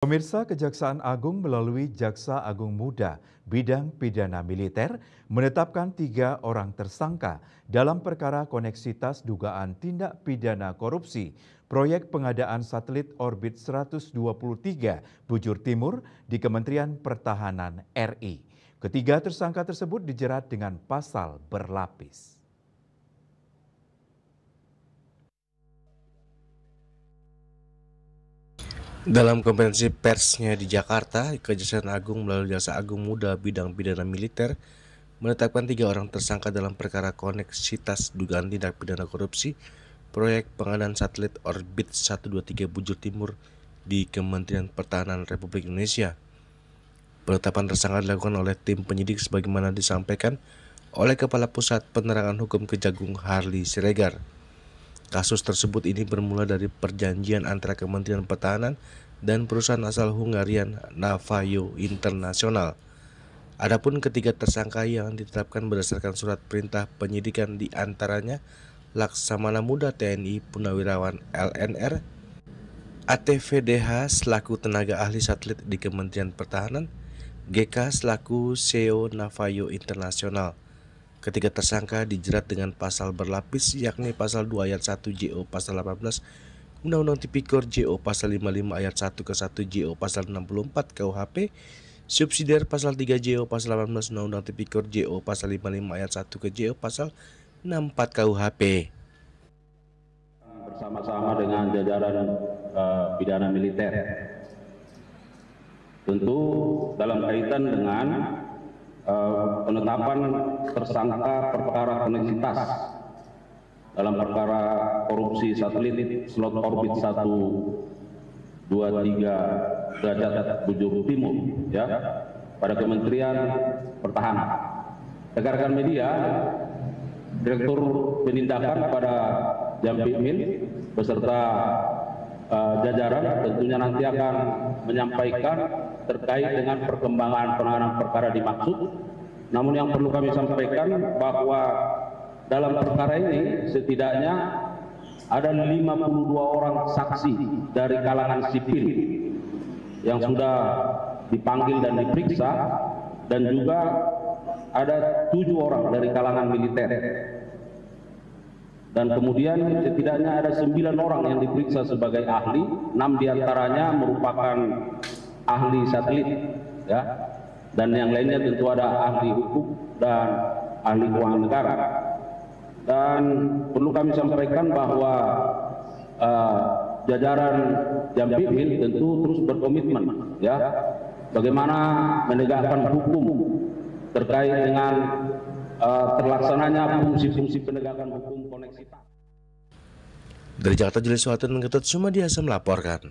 Pemirsa, Kejaksaan Agung melalui Jaksa Agung Muda bidang pidana militer menetapkan 3 orang tersangka dalam perkara koneksitas dugaan tindak pidana korupsi proyek pengadaan satelit orbit 123 Bujur Timur di Kementerian Pertahanan RI. Ketiga tersangka tersebut dijerat dengan pasal berlapis. Dalam konferensi persnya di Jakarta, Kejaksaan Agung melalui Jaksa Agung Muda bidang pidana militer menetapkan 3 orang tersangka dalam perkara koneksitas dugaan tindak pidana korupsi proyek pengadaan satelit orbit 123 Bujur Timur di Kementerian Pertahanan Republik Indonesia. Penetapan tersangka dilakukan oleh tim penyidik sebagaimana disampaikan oleh Kepala Pusat Penerangan Hukum Kejagung Harli Siregar. Kasus tersebut ini bermula dari perjanjian antara Kementerian Pertahanan dan perusahaan asal Hungarian Navajo International. Adapun ketiga tersangka yang ditetapkan berdasarkan surat perintah penyidikan di antaranya Laksamana Muda TNI Purnawirawan LNR, ATVDH selaku tenaga ahli satelit di Kementerian Pertahanan, GK selaku CEO Navajo International. Ketiga tersangka dijerat dengan pasal berlapis yakni pasal 2 ayat 1 JO pasal 18 Undang-Undang Tipikor JO pasal 55 ayat 1 ke 1 JO pasal 64 KUHP, subsidiar pasal 3 JO pasal 18 Undang-Undang Tipikor JO pasal 55 ayat 1 ke JO pasal 64 KUHP. Bersama-sama dengan jajaran pidana militer. Tentu dalam kaitan dengan penetapan tersangka perkara koneksitas dalam perkara korupsi satelit slot orbit 123 derajat Bujur Timur ya pada Kementerian Pertahanan. Rekan-rekan media, Direktur Penindakan pada Jampimil beserta jajaran tentunya nanti akan menyampaikan terkait dengan perkembangan penanganan perkara dimaksud. Namun yang perlu kami sampaikan bahwa dalam perkara ini setidaknya ada 52 orang saksi dari kalangan sipil yang sudah dipanggil dan diperiksa, dan juga ada 7 orang dari kalangan militer. Dan kemudian setidaknya ada 9 orang yang diperiksa sebagai ahli, 6 diantaranya merupakan ahli satelit, ya, dan yang lainnya tentu ada ahli hukum dan ahli keuangan negara. Dan perlu kami sampaikan bahwa jajaran Jampimil tentu terus berkomitmen, ya, bagaimana menegakkan hukum terkait dengan terlaksananya fungsi-fungsi penegakan hukum koneksitas. Dari Jakarta, Julius Watun, Ketut Sumadiasa melaporkan.